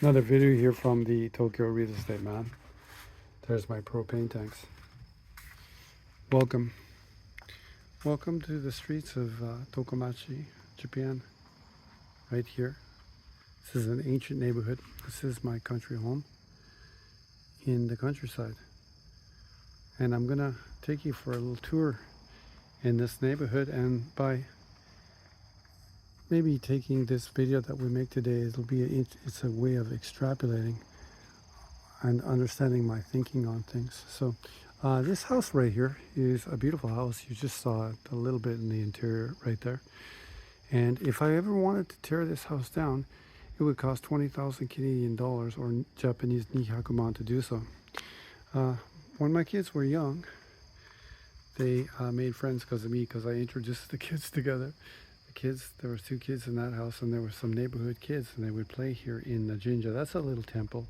Another video here from the Tokyo Real Estate Man. There's my propane tanks. Welcome. Welcome to the streets of Tokomachi, Japan. Right here. This is an ancient neighborhood. This is my country home in the countryside. And I'm gonna take you for a little tour in this neighborhood, and by maybe taking this video that we make today, it's a way of extrapolating and understanding my thinking on things. So this house right here is a beautiful house. You just saw it a little bit in the interior right there. And if I ever wanted to tear this house down, it would cost 20,000 Canadian dollars or Japanese Nihakuman to do so. When my kids were young, they made friends because of me, because I introduced the kids together. There was 2 kids in that house, and there were some neighborhood kids, and they would play here in the Jinja. That's a little temple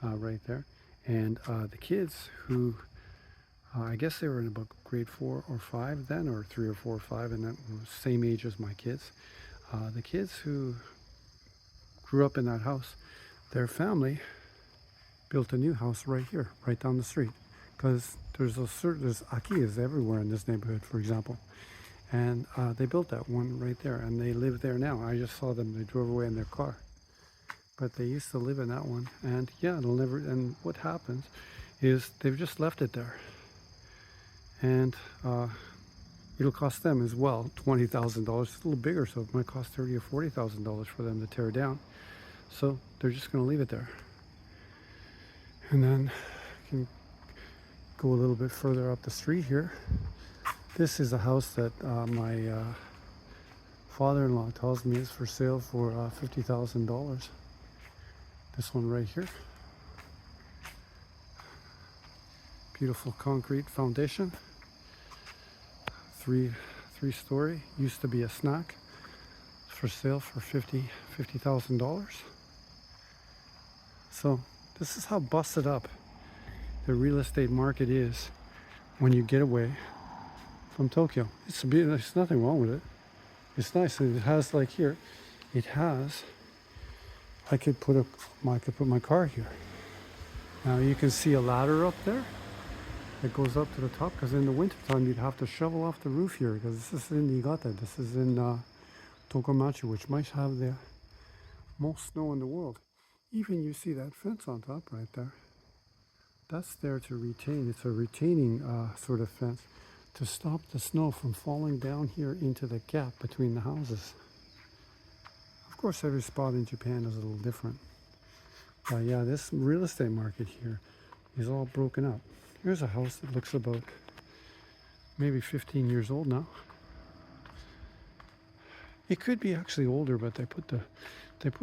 right there. And the kids who, I guess they were in about grade 4 or 5 then, or 3 or 4 or 5, and that was same age as my kids. The kids who grew up in that house, their family built a new house right here, right down the street, because there's Akiyas everywhere in this neighborhood, for example. And they built that one right there, and they live there now. I just saw them, they drove away in their car. But they used to live in that one, and yeah, it'll never, and what happens is they've just left it there. And it'll cost them as well $20,000. It's a little bigger, so it might cost $30,000 or $40,000 for them to tear it down. So they're just gonna leave it there. And then you can go a little bit further up the street here. This is a house that my father-in-law tells me is for sale for $50,000. This one right here. Beautiful concrete foundation. Three-story. Used to be a snack. It's for sale for $50,000. So this is how busted up the real estate market is when you get away from Tokyo. There's nothing wrong with it. It's nice. And it has, like here, it has, I could put my car here. Now you can see a ladder up there that goes up to the top, because in the wintertime you'd have to shovel off the roof here, because this is in Niigata. This is in Tokomachi, which might have the most snow in the world. Even you see that fence on top right there. That's there to retain. It's a retaining sort of fence to stop the snow from falling down here into the gap between the houses. Of course, every spot in Japan is a little different. But yeah, this real estate market here is all broken up. Here's a house that looks about maybe 15 years old now. It could be actually older, but they put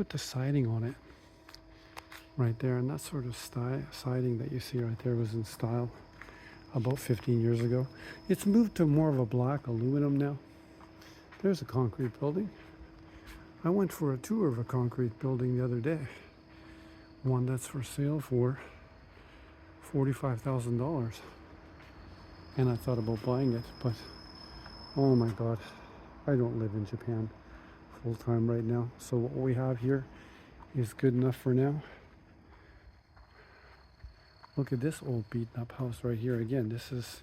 the siding on it right there, and that sort of siding that you see right there was in style about 15 years ago. It's moved to more of a black aluminum now. There's a concrete building. I went for a tour of a concrete building the other day. One that's for sale for $45,000. And I thought about buying it, but oh my God, I don't live in Japan full time right now. So what we have here is good enough for now. Look at this old beaten up house right here. Again, this is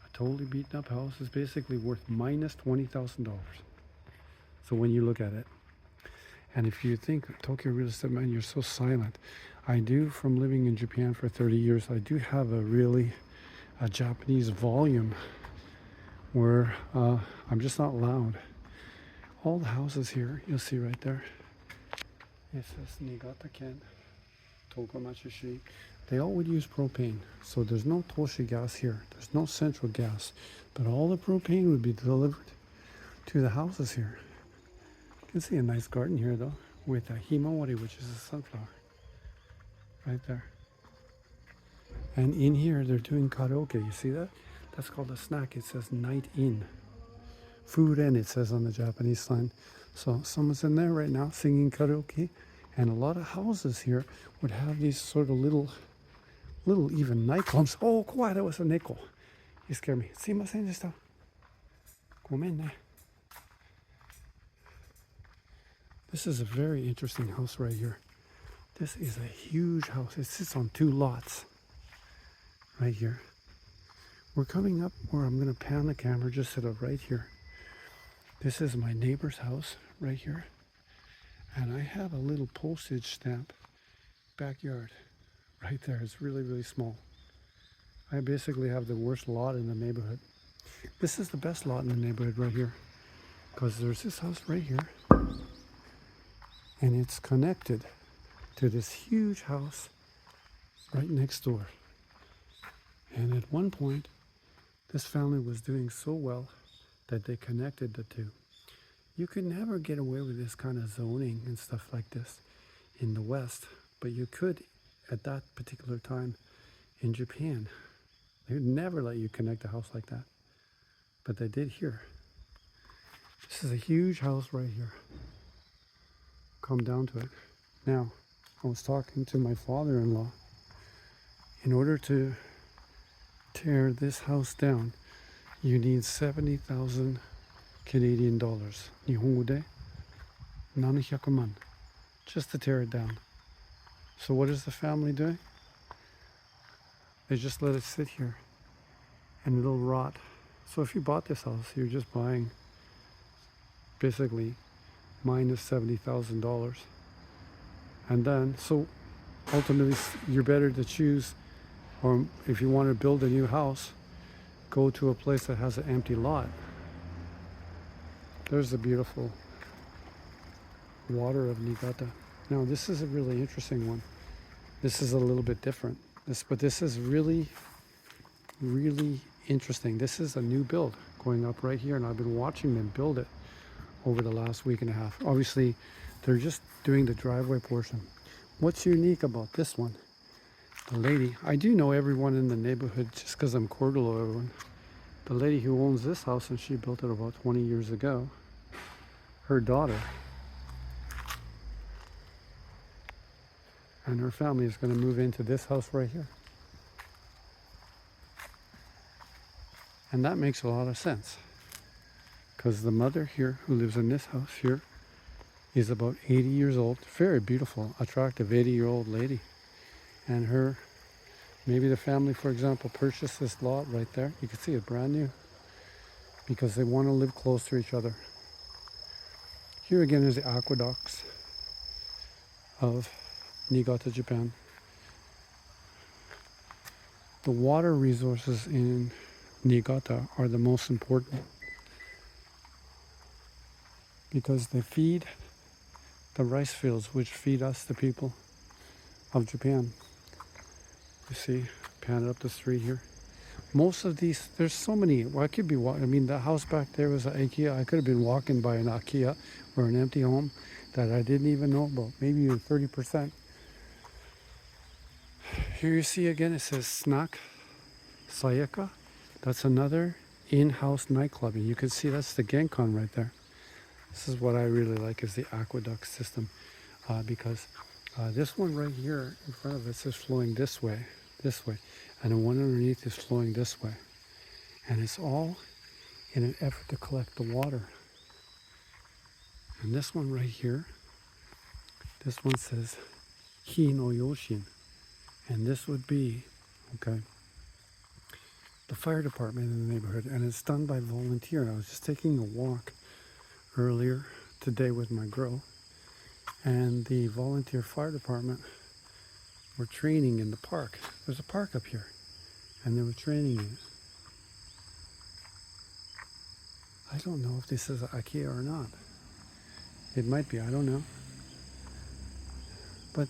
a totally beaten up house. It's basically worth minus $20,000. So when you look at it, and if you think Tokyo Real Estate Man, you're so silent. I do, from living in Japan for 30 years, I do have a Japanese volume where I'm just not loud. All the houses here, you'll see right there, it says Niigata-ken, Tokomachi. They all would use propane, so there's no toshi gas here. There's no central gas, but all the propane would be delivered to the houses here. You can see a nice garden here though, with a himawari, which is a sunflower, right there. And in here they're doing karaoke. You see that? That's called a snack. It says night in. Food in, it says on the Japanese sign. So someone's in there right now singing karaoke, and a lot of houses here would have these sort of little even nightclubs. Oh, quiet, that was a neko. You scared me. Sumimasen deshita. Gomen ne. This is a very interesting house right here. This is a huge house. It sits on 2 lots right here. We're coming up where I'm going to pan the camera just sort of right here. This is my neighbor's house right here. And I have a little postage stamp backyard right there. It's really, really small. I basically have the worst lot in the neighborhood. This is the best lot in the neighborhood right here, because there's this house right here, and it's connected to this huge house right next door. And at one point, this family was doing so well that they connected the two. You could never get away with this kind of zoning and stuff like this in the West, but you could at that particular time in Japan. They would never let you connect a house like that, but they did here. This is a huge house right here. Come down to it. Now, I was talking to my father-in-law. In order to tear this house down, you need 70,000 Canadian dollars. Nihongo de 700 man, just to tear it down. So what is the family doing? They just let it sit here and it'll rot. So if you bought this house, you're just buying basically minus $70,000. And then, so ultimately you're better to choose, or if you want to build a new house, go to a place that has an empty lot. There's the beautiful water of Niigata. Now this is a really interesting one. This is a little bit different. But this is really, really interesting. This is a new build going up right here, and I've been watching them build it over the last week and a half. Obviously, they're just doing the driveway portion. What's unique about this one? The lady, I do know everyone in the neighborhood just because I'm cordial to everyone. The lady who owns this house, and she built it about 20 years ago, her daughter and her family is going to move into this house right here. And that makes a lot of sense, because the mother here who lives in this house here is about 80 years old, very beautiful, attractive 80-year-old lady. And her, maybe the family, for example, purchased this lot right there. You can see it brand new, because they want to live close to each other. Here again is the aqueducts of Niigata, Japan. The water resources in Niigata are the most important, because they feed the rice fields, which feed us, the people of Japan. You see, pan it up the street here. Most of these, there's so many. Well, I could be walking. I mean, the house back there was an IKEA. I could have been walking by an IKEA or an empty home that I didn't even know about. Maybe even 30%. Here you see again, it says Snack Sayaka. That's another in-house nightclub. And you can see that's the Genkan right there. This is what I really like, is the aqueduct system. Because this one right here in front of us is flowing this way. And the one underneath is flowing this way. And it's all in an effort to collect the water. And this one right here, this one says Hi no Yoshin. And this would be, okay, the fire department in the neighborhood. And it's done by volunteer. And I was just taking a walk earlier today with my girl. And the volunteer fire department were training in the park. There's a park up here, and they were training in it. I don't know if this is IKEA or not. It might be, I don't know. But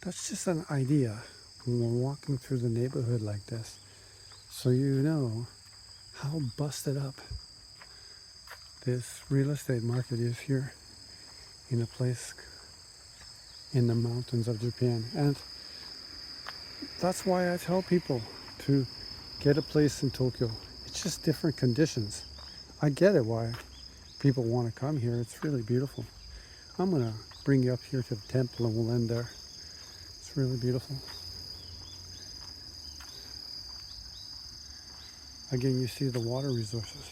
that's just an idea when we're walking through the neighborhood like this, so you know how busted up this real estate market is here in a place in the mountains of Japan. And that's why I tell people to get a place in Tokyo. It's just different conditions. I get it why people want to come here. It's really beautiful. I'm going to bring you up here to the temple and we'll end there. It's really beautiful. Again, you see the water resources.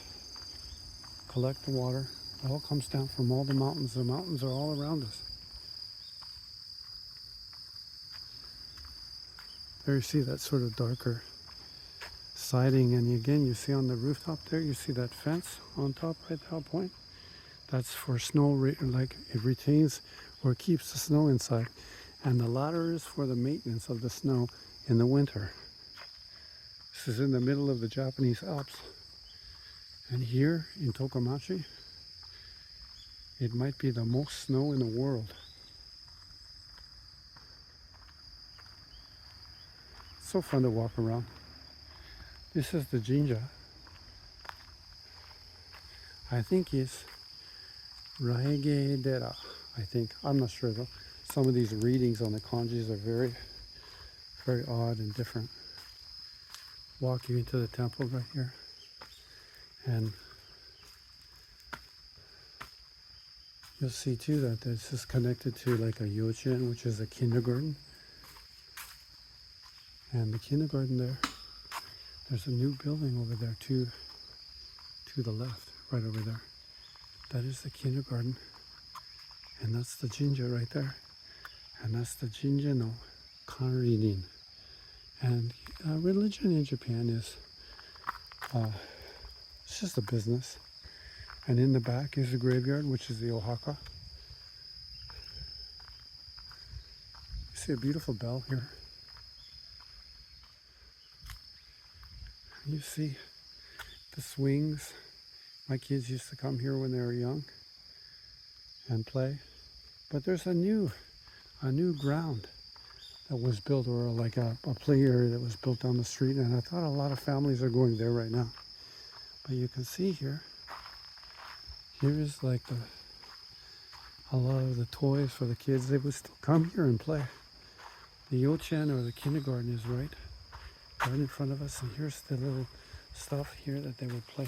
Collect the water. It all comes down from all the mountains. The mountains are all around us. There you see that sort of darker siding, and again you see on the rooftop there, you see that fence on top right at that point. That's for snow, like it retains or keeps the snow inside. And the ladder is for the maintenance of the snow in the winter. This is in the middle of the Japanese Alps. And here in Tokomachi, it might be the most snow in the world. It's so fun to walk around. This is the Jinja. I think it's Raige-dera, I think. I'm not sure though. Some of these readings on the kanjis are very, very odd and different. Walk you into the temple right here. And you'll see too that this is connected to like a yochien, which is a kindergarten. And the kindergarten there, there's a new building over there to the left, right over there. That is the kindergarten. And that's the Jinja right there. And that's the Jinja no Kanrinin. And religion in Japan is, it's just a business. And in the back is the graveyard, which is the Ohaka. You see a beautiful bell here. You see the swings. My kids used to come here when they were young and play. But there's a new ground that was built, or like a play area that was built down the street, and I thought a lot of families are going there right now. But you can see here is like a lot of the toys for the kids. They would still come here and play. The yochien or the kindergarten is right in front of us, and here's the little stuff here that they would play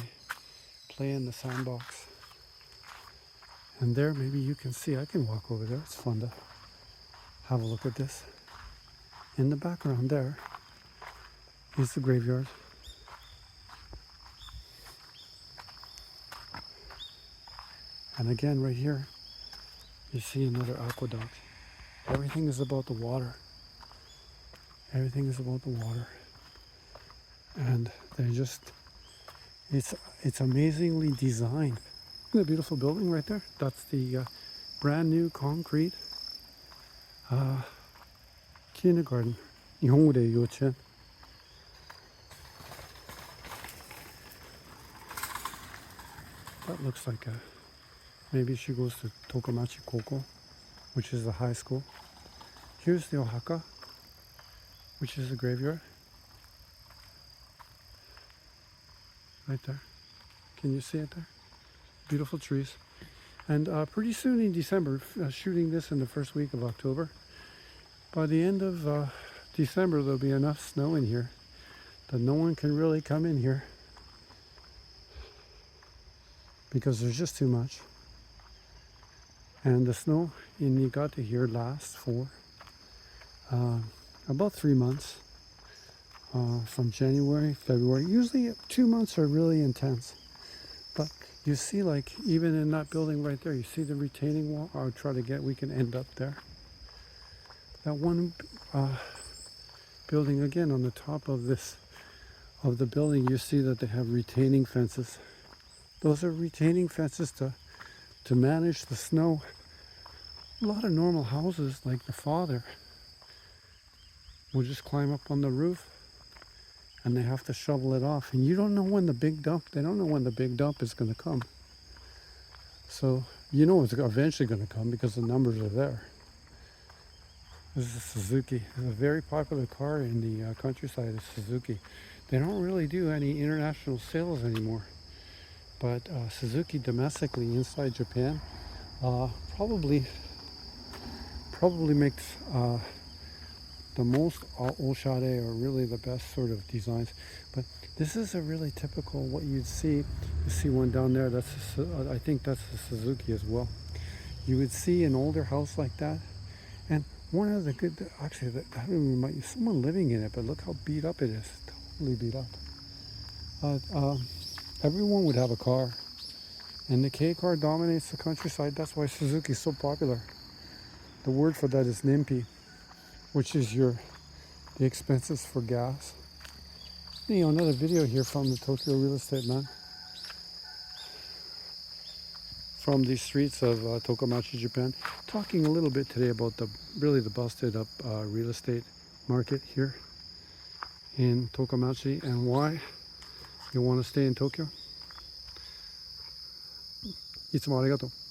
in the sandbox. And there, maybe you can see, I can walk over there. It's fun to have a look at this. In the background there is the graveyard. And again, right here, you see another aqueduct. Everything is about the water. Everything is about the water. And they're just, it's amazingly designed. Isn't that a beautiful building right there? That's the brand new concrete kindergarten. Nihongo de yochien. That looks like maybe she goes to Tokomachi Koko, which is the high school. Here's the Ohaka, which is the graveyard. Right there. Can you see it there? Beautiful trees. And pretty soon in December, shooting this in the first week of October, by the end of December there'll be enough snow in here that no one can really come in here because there's just too much. And the snow in Niigata here lasts for about 3 months. From January, February. Usually 2 months are really intense. But you see, like, even in that building right there, you see the retaining wall? I'll try to we can end up there. That one building, again, on the top of the building, you see that they have retaining fences. Those are retaining fences to manage the snow. A lot of normal houses, like the father, will just climb up on the roof and they have to shovel it off. And you don't know when they don't know when the big dump is going to come. So you know it's eventually going to come because the numbers are there. This is a Suzuki. It's a very popular car in the countryside, is Suzuki. They don't really do any international sales anymore. But Suzuki domestically inside Japan probably makes the most oshare, or really the best sort of designs. But this is a really typical what you'd see. You see one down there, I think that's a Suzuki as well. You would see an older house like that. And one of the good, actually, I don't even remember, someone living in it, but look how beat up it is. Totally beat up. Everyone would have a car. And the K car dominates the countryside. That's why Suzuki is so popular. The word for that is nimpi, which is your the expenses for gas. Another video here from the Tokyo Real Estate Man, from the streets of Tokomachi, Japan, talking a little bit today about the busted up real estate market here in Tokomachi and why you want to stay in Tokyo. いつもありがとう。